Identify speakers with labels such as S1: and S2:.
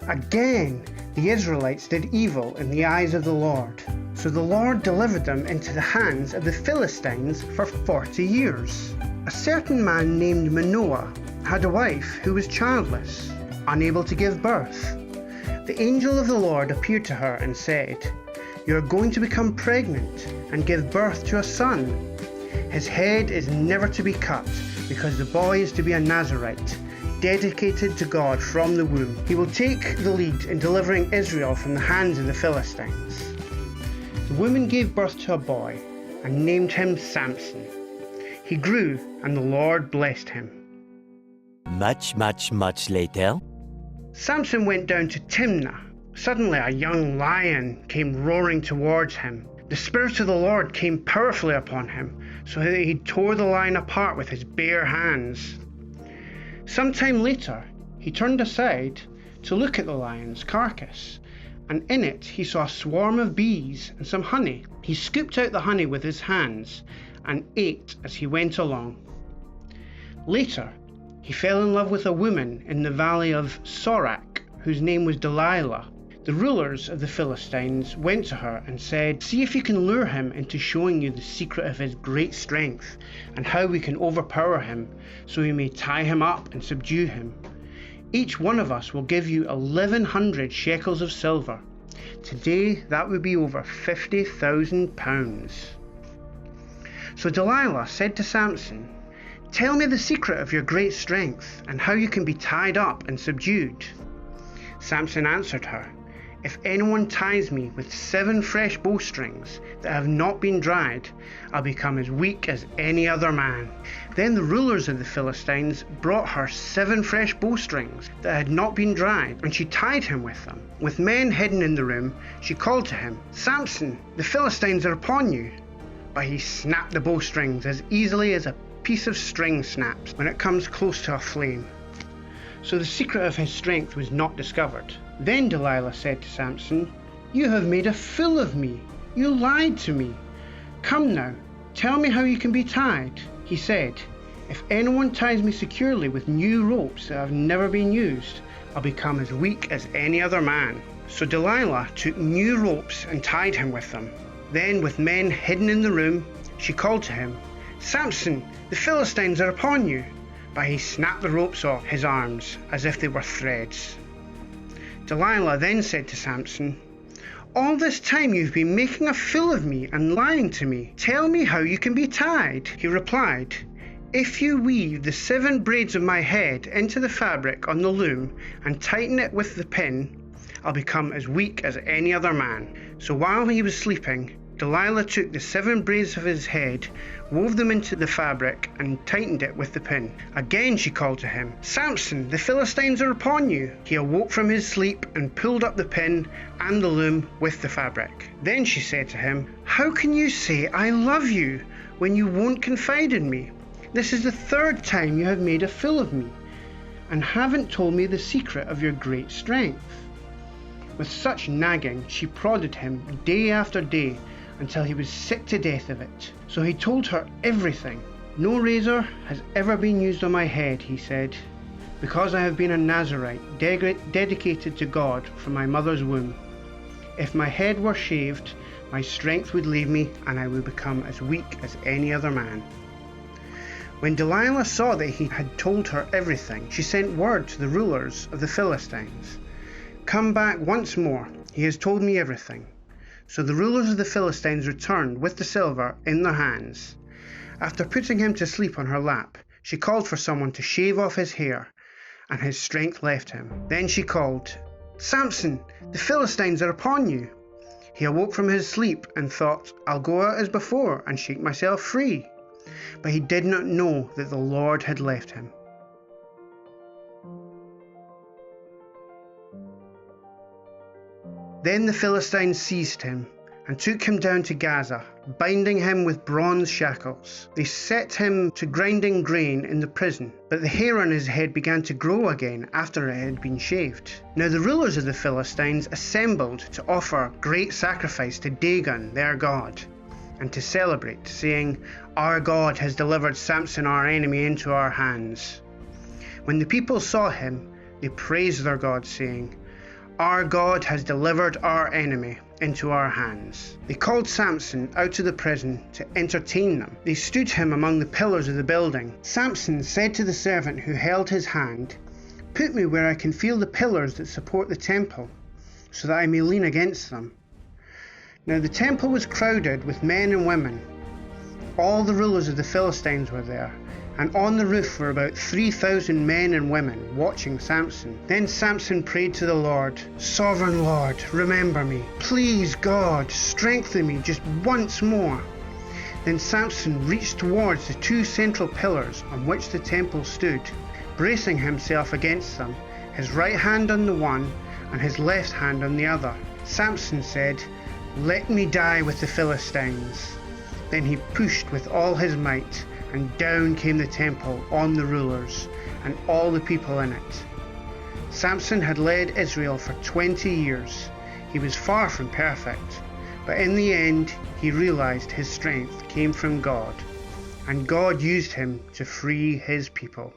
S1: Again, the Israelites did evil in the eyes of the Lord. So the Lord delivered them into the hands of the Philistines for 40 years. A certain man named Manoah had a wife who was childless, unable to give birth. The angel of the Lord appeared to her and said, "You are going to become pregnant and give birth to a son. His head is never to be cut, because the boy is to be a Nazirite, dedicated to God from the womb. He will take the lead in delivering Israel from the hands of the Philistines." The woman gave birth to a boy and named him Samson. He grew, and the Lord blessed him.
S2: Much later.
S1: Samson went down to Timnah. Suddenly a young lion came roaring towards him. The Spirit of the Lord came powerfully upon him, so that he tore the lion apart with his bare hands. Some time later, he turned aside to look at the lion's carcass, and in it he saw a swarm of bees and some honey. He scooped out the honey with his hands and ate as he went along. Later, he fell in love with a woman in the valley of Sorek, whose name was Delilah. The rulers of the Philistines went to her and said, "See if you can lure him into showing you the secret of his great strength and how we can overpower him, so we may tie him up and subdue him. Each one of us will give you 1,100 shekels of silver. Today that would be over 50,000 pounds. So Delilah said to Samson, "Tell me the secret of your great strength and how you can be tied up and subdued." Samson answered her, "If anyone ties me with 7 fresh bowstrings that have not been dried, I'll become as weak as any other man." Then the rulers of the Philistines brought her 7 fresh bowstrings that had not been dried, and she tied him with them. With men hidden in the room, she called to him, "Samson, the Philistines are upon you." But he snapped the bowstrings as easily as a piece of string snaps when it comes close to a flame. So the secret of his strength was not discovered. Then Delilah said to Samson, "You have made a fool of me. You lied to me. Come now, tell me how you can be tied." He said, "If anyone ties me securely with new ropes that have never been used, I'll become as weak as any other man." So Delilah took new ropes and tied him with them. Then, with men hidden in the room, she called to him, "Samson, the Philistines are upon you." But he snapped the ropes off his arms as if they were threads. Delilah then said to Samson, "All this time you've been making a fool of me and lying to me. Tell me how you can be tied." He replied, "If you weave the 7 braids of my head into the fabric on the loom and tighten it with the pin, I'll become as weak as any other man." So while he was sleeping, Delilah took the 7 braids of his head, wove them into the fabric, and tightened it with the pin. Again she called to him, "Samson, the Philistines are upon you." He awoke from his sleep and pulled up the pin and the loom with the fabric. Then she said to him, "How can you say I love you when you won't confide in me? This is the 3rd time you have made a fool of me and haven't told me the secret of your great strength." With such nagging, she prodded him day after day until he was sick to death of it. So he told her everything. "No razor has ever been used on my head," he said, "because I have been a Nazirite, dedicated to God from my mother's womb. If my head were shaved, my strength would leave me and I would become as weak as any other man." When Delilah saw that he had told her everything, she sent word to the rulers of the Philistines, "Come back once more. He has told me everything." So the rulers of the Philistines returned with the silver in their hands. After putting him to sleep on her lap, she called for someone to shave off his hair, and his strength left him. Then she called, "Samson, the Philistines are upon you." He awoke from his sleep and thought, "I'll go out as before and shake myself free." But he did not know that the Lord had left him. Then the Philistines seized him and took him down to Gaza, binding him with bronze shackles. They set him to grinding grain in the prison, but the hair on his head began to grow again after it had been shaved. Now the rulers of the Philistines assembled to offer great sacrifice to Dagon, their god, and to celebrate, saying, "Our God has delivered Samson our enemy into our hands." When the people saw him, they praised their God, saying, Our God has delivered our enemy into our hands. They called Samson out of the prison to entertain them. They stood him among the pillars of the building. Samson said to the servant who held his hand, "Put me where I can feel the pillars that support the temple, so that I may lean against them." Now the temple was crowded with men and women. All the rulers of the Philistines were there, and on the roof were about 3,000 men and women watching Samson. Then Samson prayed to the Lord, "Sovereign Lord, remember me. Please, God, strengthen me just once more." Then Samson reached towards the two central pillars on which the temple stood, bracing himself against them, his right hand on the one and his left hand on the other. Samson said, "Let me die with the Philistines." Then he pushed with all his might, and down came the temple on the rulers and all the people in it. Samson had led Israel for 20 years. He was far from perfect, but in the end he realized his strength came from God, and God used him to free his people.